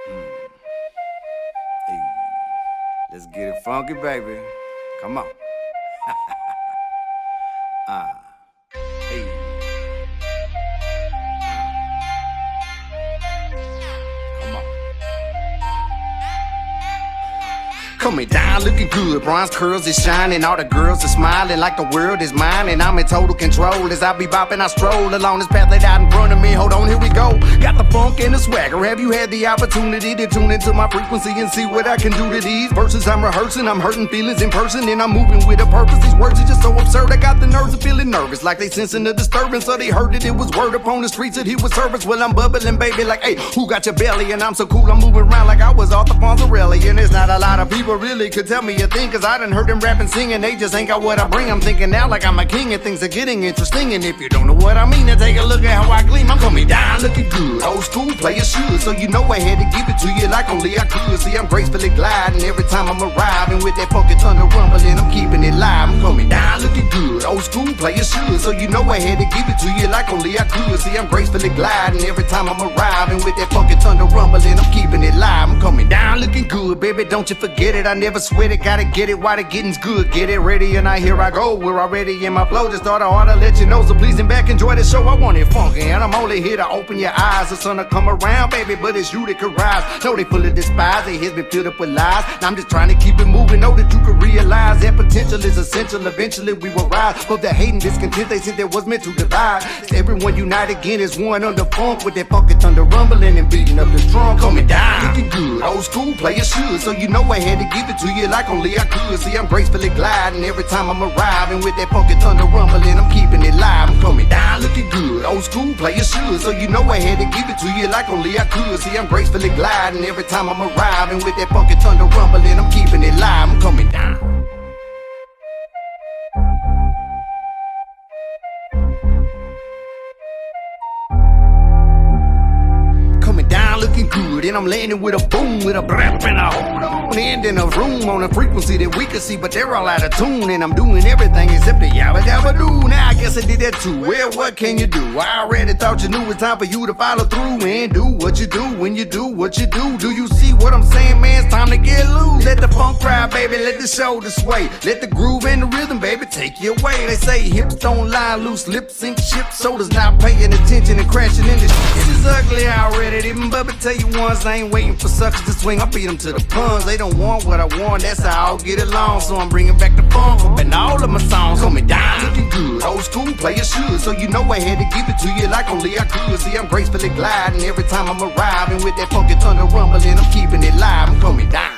Hey, let's get it funky, baby. Come on. Hey. Come on. Coming down looking good, bronze curls is shining, all the girls are smiling like the world is mine, and I'm in total control as I be bopping. I stroll along this path laid out in front of me. Hold on, here we go. Got the funk and the swagger. Have you had the opportunity to tune into my frequency and see what I can do to these verses? I'm rehearsing, I'm hurting feelings in person, and I'm moving with a purpose. These words are just so absurd. I got the nerves of feeling nervous, like they sensing a disturbance, so they heard it. It was word upon the streets that he was service. Well, I'm bubbling, baby, like, hey, who got your belly? And I'm so cool, I'm moving around like I was Arthur Fonzarelli. And there's not a lot of people really could tell me a thing, cause I done heard them rapping, singing, they just ain't got what I bring. I'm thinking now like I'm a king and things are getting interesting. And if you don't know what I mean, then take a look at how I gleam. I'm coming down looking good, old school players should, so you know I had to give it to you like only I could. See, I'm gracefully gliding every time I'm arriving with that funky thunder rumbling, I'm keeping it live. I'm coming down looking good, old school players should, so you know I had to give it to you like only I could. See, I'm gracefully gliding every time I'm arriving with that funky thunder rumbling, I'm keeping it live. I'm coming down looking good, baby, don't you forget it. I never sweat it, gotta get it while the getting's good. Get it ready and here I go. We're already in my flow, just thought I ought to let you know. So please and back, enjoy the show. I want it funky and I'm only here to open your eyes. The sun will come around, baby, but it's you that can rise. Know they full of despise, they heads been filled up with lies. Now I'm just trying to keep it moving, know that you can realize that potential is essential. Eventually we will rise, but the hate and discontent they said that was meant to divide. So everyone unite again as one under funk, with that funky thunder rumbling and beating up the drum. Coming down, looking good, old school players should, so you know I had to give it to you like only I could. See, I'm gracefully gliding every time I'm arriving with that funky thunder rumbling, I'm keeping it live. I'm coming down looking good, old school players should, so you know I had to give it to you like only I could. See, I'm gracefully gliding every time I'm arriving with that funky thunder rumbling, I'm keeping it live. I'm coming down. Coming down looking good, and I'm landing with a boom, with a brap and a hold on. And in a room on a frequency that we can see, but they're all out of tune. And I'm doing everything except the yabba dabba do. Now I guess I did that too. Well, what can you do? I already thought you knew it's time for you to follow through and do what you do when you do what you do. Do you see what I'm saying, man? It's time to get loose. Let the funk cry, baby, let the shoulder sway. Let the groove and the rhythm, baby, take you away. They say hips don't lie, loose lips sink ships. Shoulders not paying attention and crashing into shit. This is ugly already. Even Bubba tell you once, I ain't waiting for suckers to swing. I beat them to the puns. They don't want what I want, that's how I'll get along. So I'm bringing back the funk up in all of my songs. Coming down looking good, old school players should, so you know I had to give it to you like only I could. See, I'm gracefully gliding every time I'm arriving with that funky thunder rumbling, I'm keeping it live. I'm coming down.